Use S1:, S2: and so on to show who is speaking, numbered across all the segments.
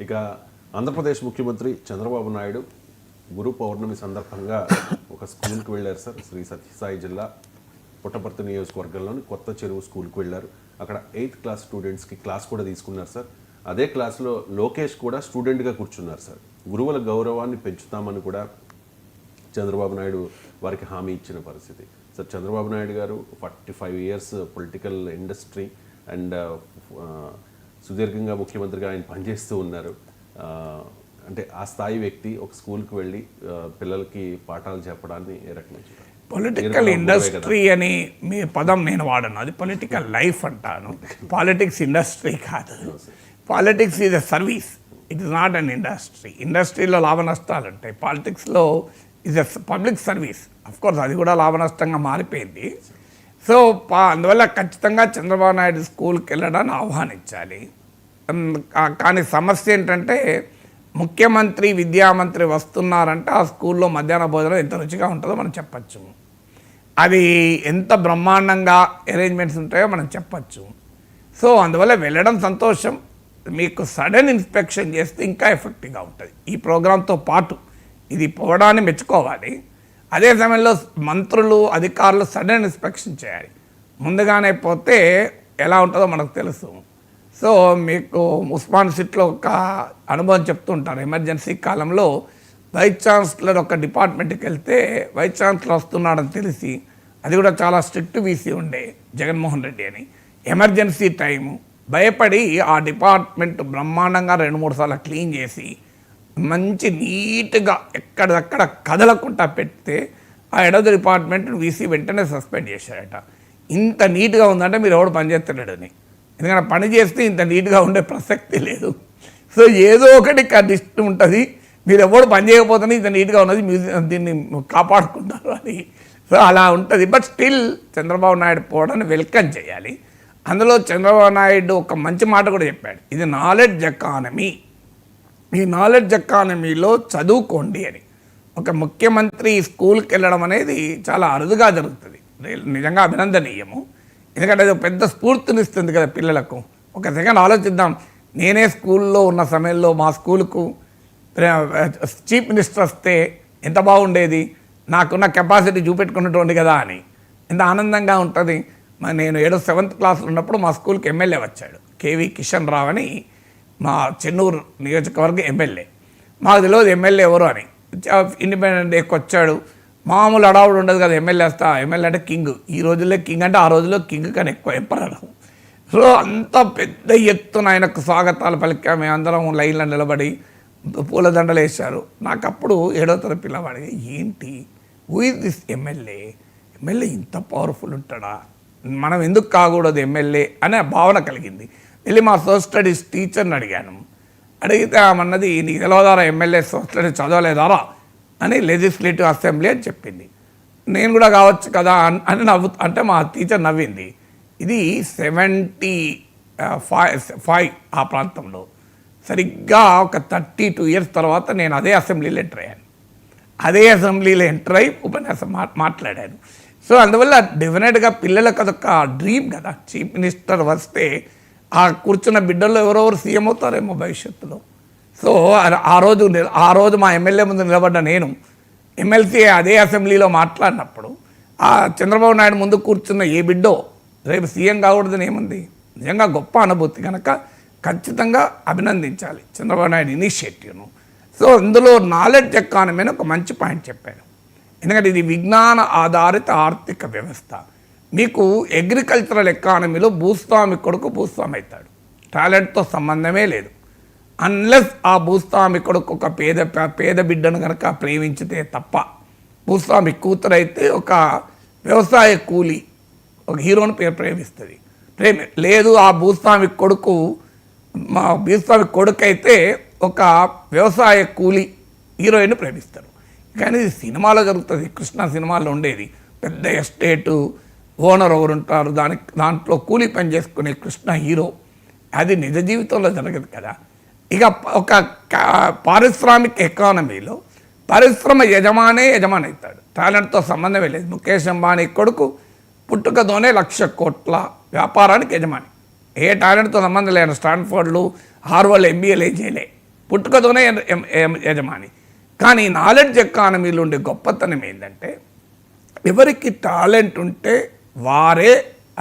S1: ఇక ఆంధ్రప్రదేశ్ ముఖ్యమంత్రి చంద్రబాబు నాయుడు గురు పౌర్ణమి సందర్భంగా ఒక స్కూల్కి వెళ్ళారు సార్. శ్రీ సత్యసాయి జిల్లా పుట్టపర్తి నియోజకవర్గంలోని కొత్త చెరువు స్కూల్కి వెళ్ళారు. అక్కడ 8th క్లాస్ స్టూడెంట్స్కి క్లాస్ కూడా తీసుకున్నారు సార్. అదే క్లాస్లో లోకేష్ కూడా స్టూడెంట్గా కూర్చున్నారు సార్. గురువుల గౌరవాన్ని పెంచుతామని కూడా చంద్రబాబు నాయుడు వారికి హామీ ఇచ్చిన పరిస్థితి సార్. చంద్రబాబు నాయుడు గారు 45 years పొలిటికల్ ఇండస్ట్రీ అండ్ సుదీర్ఘంగా ముఖ్యమంత్రిగా ఆయన పనిచేస్తూ ఉన్నారు. అంటే ఆ స్థాయి వ్యక్తి ఒక స్కూల్కి వెళ్ళి పిల్లలకి పాఠాలు చెప్పడాన్ని ఏ రకంగా చెప్పారు?
S2: పొలిటికల్ ఇండస్ట్రీ అని మీ పదం నేను వాడను, అది పొలిటికల్ లైఫ్ అంటాను. పాలిటిక్స్ ఇండస్ట్రీ కాదు, politics is a service, it is not an industry. ఇండస్ట్రీలో లాభ నష్టాలు ఉంటాయి, పాలిటిక్స్లో is a public service. Of course అది కూడా లాభ నష్టంగా మారిపోయింది. సో అందువల్ల ఖచ్చితంగా చంద్రబాబు నాయుడు స్కూల్కి వెళ్ళడాన్ని ఆహ్వానించాలి. కానీ సమస్య ఏంటంటే ముఖ్యమంత్రి విద్యామంత్రి వస్తున్నారంటే ఆ స్కూల్లో మధ్యాహ్న భోజనం ఎంత రుచిగా ఉంటుందో మనం చెప్పచ్చు, అది ఎంత బ్రహ్మాండంగా అరేంజ్మెంట్స్ ఉంటాయో మనం చెప్పచ్చు. సో అందువల్ల వెళ్ళడం సంతోషం, మీకు సడన్ ఇన్స్పెక్షన్ చేస్తే ఇంకా ఎఫెక్టివ్గా ఉంటుంది. ఈ ప్రోగ్రాంతో పాటు ఇది పోవడాన్ని మెచ్చుకోవాలి. అదే సమయంలో మంత్రులు అధికారులు సడన్ ఇన్స్పెక్షన్ చేయాలి. ముందుగానే పోతే ఎలా ఉంటుందో మనకు తెలుసు. సో మీకు ఉస్మాన్ సిట్లో ఒక అనుభవం చెప్తుంటారు. ఎమర్జెన్సీ కాలంలో వైస్ ఛాన్సలర్ ఒక డిపార్ట్మెంట్కి వెళ్తే వైస్ ఛాన్సలర్ వస్తున్నాడని తెలిసి, అది కూడా చాలా స్ట్రిక్ట్ వీసీ ఉండే జగన్మోహన్ రెడ్డి అని, ఎమర్జెన్సీ టైము భయపడి ఆ డిపార్ట్మెంట్ బ్రహ్మాండంగా 2-3 సార్లు క్లీన్ చేసి మంచి నీట్గా ఎక్కడక్కడ కదలకుండా పెడితే ఆ ఎడద డిపార్ట్మెంట్ వీసీ వెంటనే సస్పెండ్ చేశారట. ఇంత నీట్గా ఉందంటే మీరు ఎవడు పనిచేస్తున్నాడని, ఎందుకంటే పని చేస్తే ఇంత నీట్గా ఉండే ప్రసక్తి లేదు. సో ఏదో ఒకటి కండిషన్ ఉంటుంది, మీరు ఎవడు పని చేయకపోతేనే ఇంత నీట్గా ఉన్నది, మ్యూజియం దీన్ని కాపాడుకుంటారు అని. సో అలా ఉంటుంది. బట్ స్టిల్ చంద్రబాబు నాయుడు పోవడాన్ని వెల్కమ్ చేయాలి. అందులో చంద్రబాబు నాయుడు ఒక మంచి మాట కూడా చెప్పాడు, ఇది నాలెడ్జ్ ఎకానమీ, ఈ నాలెడ్జ్ ఎకానమీలో చదువుకోండి అని. ఒక ముఖ్యమంత్రి స్కూల్కి వెళ్ళడం అనేది చాలా అరుదుగా జరుగుతుంది, నిజంగా అభినందనీయము. ఎందుకంటే అది పెద్ద స్ఫూర్తినిస్తుంది కదా పిల్లలకు. ఒక సెకండ్ ఆలోచిద్దాం, నేనే స్కూల్లో ఉన్న సమయంలో మా స్కూల్కు చీఫ్ మినిస్టర్ వస్తే ఎంత బాగుండేది, నాకున్న కెపాసిటీ చూపెట్టుకున్నటువంటి కదా అని ఎంత ఆనందంగా ఉంటుంది. నేను 7th క్లాస్లో ఉన్నప్పుడు మా స్కూల్కి ఎమ్మెల్యే వచ్చాడు, కేవీ కిషన్ రావు అని, మా చెన్నూరు నియోజకవర్గ ఎమ్మెల్యే. మాకు తెలియదు ఎమ్మెల్యే ఎవరు అని. ఇండిపెండెంట్ డేకి వచ్చాడు, మామూలు అడావుడు ఉండదు కదా ఎమ్మెల్యే వస్తా, ఎమ్మెల్యే అంటే కింగ్. ఈ రోజుల్లో కింగ్ అంటే ఆ రోజుల్లో కింగ్ కానీ ఎక్కువ ఎంపరర్. సో అంత పెద్ద ఎత్తున ఆయనకు స్వాగతాలు పలికా, మేము అందరం లైన్లో నిలబడి పూలదండలు వేశారు. నాకు అప్పుడు 7వ తరగతి పిల్లవాడి, ఏంటి who is this MLA, MLA ఇంత పవర్ఫుల్ ఉంటాడా, మనం ఎందుకు కాకూడదు ఎమ్మెల్యే అనే భావన కలిగింది. వెళ్ళి మా సోషల్ స్టడీస్ టీచర్ని అడిగాను. అడిగితే ఆమెన్నది, నీకు తెలవదారా ఎమ్మెల్యే సోషల్ స్టడీస్ చదవలేదారా అని, లెజిస్లేటివ్ అసెంబ్లీ అని చెప్పింది. నేను కూడా కావచ్చు కదా అని అంటే మా టీచర్ నవ్వింది. ఇది 75 ఆ ప్రాంతంలో. సరిగ్గా ఒక 32 years తర్వాత నేను అదే అసెంబ్లీలో ఎంటర్ అయ్యాను. అదే అసెంబ్లీలో ఎంటర్ అయ్యి ఉపన్యాసం మాట్లాడాను. సో అందువల్ల డెఫినెట్గా పిల్లలకు అదొక డ్రీమ్ కదా, చీఫ్ మినిస్టర్ వస్తే ఆ కూర్చున్న బిడ్డల్లో ఎవరెవరు సీఎం అవుతారేమో భవిష్యత్తులో. సో ఆ రోజు మా ఎమ్మెల్యే ముందు నిలబడ్డ నేను ఎమ్మెల్సీ అదే అసెంబ్లీలో మాట్లాడినప్పుడు ఆ చంద్రబాబు నాయుడు ముందు కూర్చున్న ఏ బిడ్డో రేపు సీఎం కాకూడదని ఏముంది. నిజంగా గొప్ప అనుభూతి కనుక ఖచ్చితంగా అభినందించాలి చంద్రబాబు నాయుడు ఇనిషియేటివ్ను. సో అందులో నాలెడ్జ్ ఎకానమీ అని ఒక మంచి పాయింట్ చెప్పాను. ఎందుకంటే ఇది విజ్ఞాన ఆధారిత ఆర్థిక వ్యవస్థ. మీకు అగ్రికల్చరల్ ఎకానమీలో భూస్వామి కొడుకు భూస్వామి అవుతాడు, టాలెంట్తో సంబంధమే లేదు. అన్లెస్ ఆ భూస్వామి కొడుకు ఒక పేద బిడ్డను కనుక ప్రేమించితే తప్ప. భూస్వామి కూతురు అయితే ఒక వ్యవసాయ కూలి ఒక హీరోని ప్రేమిస్తుంది, లేదు ఆ భూస్వామి కొడుకు అయితే ఒక వ్యవసాయ కూలి హీరోయిన్ ప్రేమిస్తారు. కానీ ఇది సినిమాలో జరుగుతుంది, కృష్ణ సినిమాలో ఉండేది. పెద్ద ఎస్టేటు ఓనర్ ఎవరు ఉంటారు, దాంట్లో కూలీ పని చేసుకునే కృష్ణ హీరో. అది నిజ జీవితంలో జరగదు కదా. ఇక ఒక పారిశ్రామిక ఎకానమీలో పరిశ్రమ యజమాని అవుతాడు, టాలెంట్తో సంబంధమే లేదు. ముఖేష్ అంబానీ కొడుకు పుట్టుకతోనే 1,00,000 కోట్ల వ్యాపారానికి యజమాని, ఏ టాలెంట్తో సంబంధం లేదు. స్టాన్ఫోర్డ్లు హార్వర్డ్ MBAలు చేయలే, పుట్టుకతోనే యజమాని. కానీ నాలెడ్జ్ ఎకానమీలో ఉండే గొప్పతనం ఏంటంటే ఎవరికి టాలెంట్ ఉంటే వారే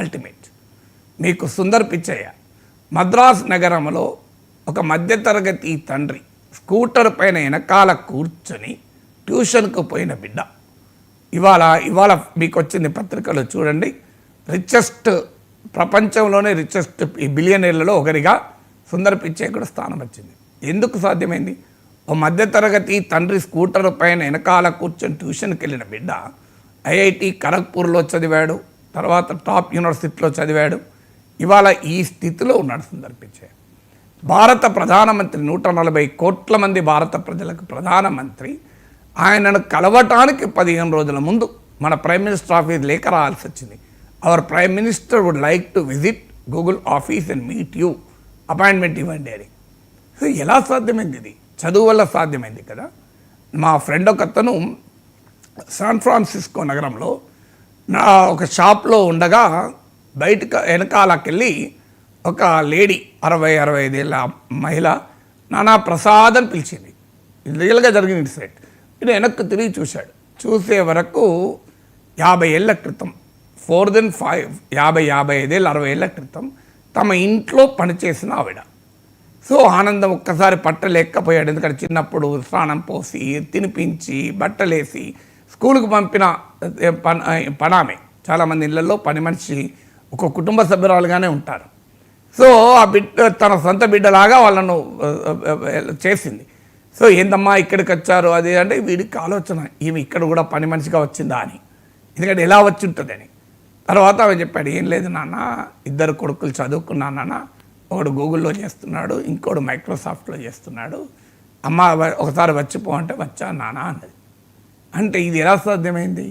S2: అల్టిమేట్. మీకు సుందర్ పిచ్చయ్య మద్రాస్ నగరంలో ఒక మధ్యతరగతి తండ్రి స్కూటర్ పైన వెనకాల కూర్చొని ట్యూషన్కు పోయిన బిడ్డ ఇవాళ మీకు వచ్చింది పత్రికలో చూడండి, రిచెస్ట్, ప్రపంచంలోనే రిచెస్ట్ బిలియనీర్లలో ఒకరిగా సుందర్ పిచ్చయ్య కూడా స్థానం వచ్చింది. ఎందుకు సాధ్యమైంది? ఓ మధ్యతరగతి తండ్రి స్కూటర్ పైన వెనకాల కూర్చొని ట్యూషన్కి వెళ్ళిన బిడ్డ ఐఐటి ఖరగ్పూర్లో చదివాడు, తర్వాత టాప్ యూనివర్సిటీలో చదివాడు. ఇవాళ ఈ స్థితిలో ఉన్నాడు సుందర్ పిచ్చయ్య. భారత ప్రధానమంత్రి, 140 కోట్ల మంది భారత ప్రజలకు ప్రధానమంత్రి, ఆయనను కలవటానికి 15 రోజుల ముందు మన ప్రైమ్ మినిస్టర్ ఆఫీస్ లేఖ రావాల్సి వచ్చింది. Our prime minister would like to visit Google office and meet you, appointment ఇవ్వండి అని. సో ఎలా సాధ్యమైంది? ఇది చదువు వల్ల సాధ్యమైంది కదా. మా ఫ్రెండ్ ఒకతను శాన్ ఫ్రాన్సిస్కో నగరంలో ఒక షాప్లో ఉండగా బయటకు వెనకాలకెళ్ళి ఒక లేడీ 60-65 ఏళ్ళ మహిళ నానా ప్రసాద్ అని పిలిచింది. ఇది రియల్గా జరిగిన ఇన్సిడెంట్. ఇది వెనక్కి తిరిగి చూశాడు. చూసే వరకు 50 ఏళ్ల క్రితం, 55 ఏళ్ళు 60 ఏళ్ల క్రితం తమ ఇంట్లో పనిచేసిన ఆవిడ. సో ఆనందం ఒక్కసారి పట్టలేకపోయాడు. ఎందుకంటే చిన్నప్పుడు స్నానం పోసి తినిపించి బట్టలేసి స్కూల్కి పంపిన పనామే. చాలామంది ఇళ్లలో పని మనిషి ఒక కుటుంబ సభ్యురాలుగానే ఉంటారు. సో ఆ బిడ్డ తన సొంత బిడ్డలాగా వాళ్ళను చేసింది. సో ఏందమ్మా ఇక్కడికి వచ్చారు అది అంటే వీడికి ఆలోచన, ఈమె ఇక్కడ కూడా పని మనిషిగా వచ్చిందా అని. ఎందుకంటే ఎలా వచ్చి ఉంటుందని. తర్వాత ఆమె చెప్పాడు, ఏం లేదు నాన్న, 2 కొడుకులు చదువుకున్నా నాన్న, ఒకడు గూగుల్లో చేస్తున్నాడు, ఇంకోడు మైక్రోసాఫ్ట్లో చేస్తున్నాడు, అమ్మ ఒకసారి వచ్చిపో అంటే వచ్చా నాన్న అన్నది. అంటే ఇది ఎలా సాధ్యమైంది?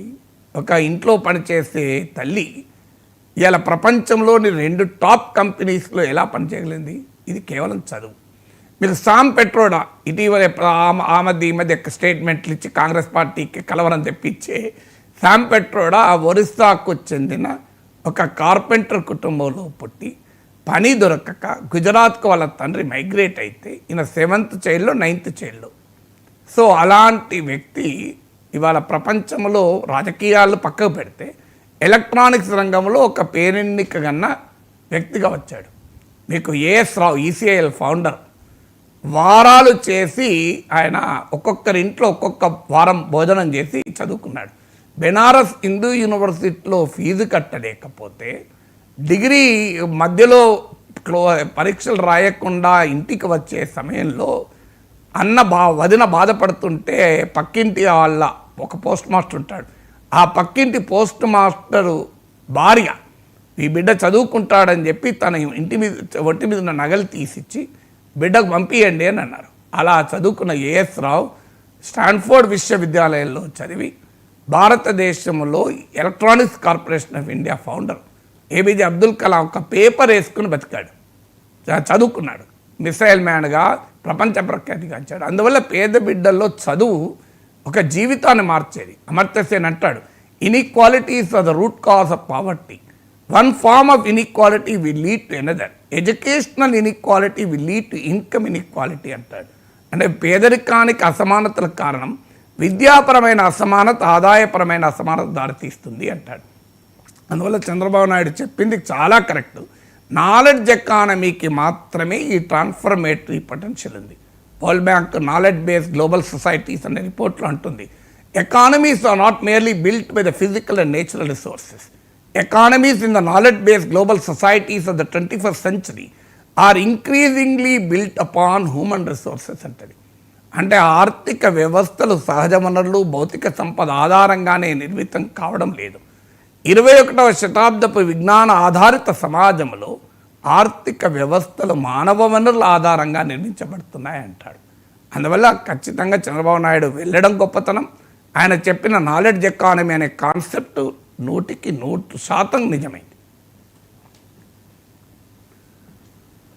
S2: ఒక ఇంట్లో పనిచేసే తల్లి ఇలా ప్రపంచంలోని 2 టాప్ కంపెనీస్లో ఎలా పనిచేయగలిగింది? ఇది కేవలం చదువు. మీకు సామ్ పెట్రోడా ఇటీవల ఈ మధ్య స్టేట్మెంట్లు ఇచ్చి కాంగ్రెస్ పార్టీకి కలవరం తెప్పించే సామ్ పెట్రోడా ఒరిస్సాకు చెందిన ఒక కార్పెంటర్ కుటుంబంలో పుట్టి పని దొరకక గుజరాత్కు వాళ్ళ తండ్రి మైగ్రేట్ అయితే ఈయన 7th చైల్డ్లో 9th చైల్డ్లో. సో అలాంటి వ్యక్తి ఇవాళ ప్రపంచంలో రాజకీయాలు పక్కకు పెడితే ఎలక్ట్రానిక్స్ రంగంలో ఒక పేరెన్నిక గన్న వ్యక్తిగా వచ్చాడు. మీకు ఏఎస్ రావు, ఈసీఐఎల్ ఫౌండర్, వారాలు చేసి ఆయన ఒక్కొక్కరి ఇంట్లో ఒక్కొక్క వారం భోజనం చేసి చదువుకున్నాడు. బెనారస్ హిందూ యూనివర్సిటీలో ఫీజు కట్టలేకపోతే డిగ్రీ మధ్యలో పరీక్షలు రాయకుండా ఇంటికి వచ్చే సమయంలో వదిన బాధపడుతుంటే పక్కింటి వాళ్ళ ఒక పోస్ట్ మాస్టర్ ఉంటాడు, ఆ పక్కింటి పోస్ట్ మాస్టరు భార్య ఈ బిడ్డ చదువుకుంటాడని చెప్పి తన ఒంటి మీద ఉన్న నగలు తీసిచ్చి బిడ్డకు పంపియండి అని అన్నారు. అలా చదువుకున్న ఏఎస్ రావు స్టాన్ఫోర్డ్ విశ్వవిద్యాలయంలో చదివి భారతదేశంలో electronics corporation of India founder APJ Abdul Kalam ఒక పేపర్ వేసుకుని బతికాడు, చదువుకున్నాడు, మిసైల్ మ్యాన్గా ప్రపంచ ప్రఖ్యాతిగాంచాడు. అందువల్ల పేద బిడ్డల్లో చదువు ఒక జీవితాన్ని మార్చేది. అమర్త్య సేన్ అంటాడు, inequalities are the root cause of poverty, one form of inequality will lead to another, educational inequality will lead to income inequality అంటాడు. అంటే పేదరికానికి అసమానతలకు కారణం విద్యాపరమైన అసమానత, ఆదాయపరమైన అసమానత దారితీస్తుంది అంటాడు. అందువల్ల చంద్రబాబు నాయుడు చెప్పింది చాలా కరెక్ట్. నాలెడ్జ్ ఎకానమీకి మాత్రమే ఈ ట్రాన్స్ఫర్మేటరీ పొటెన్షియల్ ఉంది. World bank knowledge based global societies అనే రిపోర్ట్లో అంటుంది, economies are not merely built by the physical and natural resources. Economies in the knowledge-based global societies of the 21st century are increasingly built upon human resources అంటది. అంటే ఆర్థిక వ్యవస్థలు సహజ వనరులు, భౌతిక సంపద ఆధారంగానే నిర్మితం కావడం లేదు. 21వ శతాబ్దపు విజ్ఞాన ఆధారిత సమాజంలో ఆర్థిక వ్యవస్థలు మానవ వనరుల ఆధారంగా నిర్మించబడుతున్నాయి అంటాడు. అందువల్ల ఖచ్చితంగా చంద్రబాబు నాయుడు వెళ్ళడం గొప్పతనం. ఆయన చెప్పిన నాలెడ్జ్ ఎకానమీ అనే కాన్సెప్ట్ 100% నిజమైంది.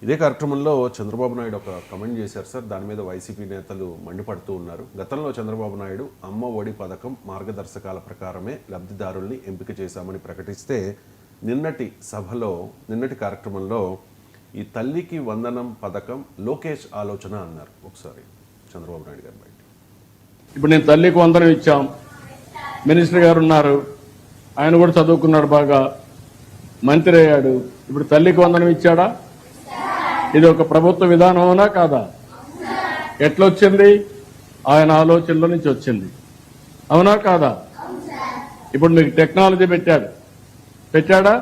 S1: ఇదే కార్యక్రమంలో చంద్రబాబు నాయుడు ఒక కమెంట్ చేశారు సార్. దాని మీద వైసీపీ నేతలు మండిపడుతూ ఉన్నారు. గతంలో చంద్రబాబు నాయుడు అమ్మ ఒడి పథకం మార్గదర్శకాల ప్రకారమే లబ్ధిదారుల్ని ఎంపిక చేశామని ప్రకటిస్తే నిన్నటి కార్యక్రమంలో ఈ తల్లికి వందనం పథకం లోకేష్ ఆలోచన అన్నారు. ఒకసారి చంద్రబాబు నాయుడు గారు బయట.
S3: ఇప్పుడు నేను తల్లికి వందనం ఇచ్చాం, మినిస్టర్ గారు ఉన్నారు, ఆయన కూడా చదువుకున్నాడు, బాగా మంత్రి అయ్యాడు. ఇప్పుడు తల్లికి వందనం ఇచ్చాడా? ఇది ఒక ప్రభుత్వ విధానమేనా కాదా? ఎట్లొచ్చింది? ఆయన ఆలోచనలో నుంచి వచ్చింది, అవునా కాదా? ఇప్పుడు మీకు టెక్నాలజీ పెట్టాడా?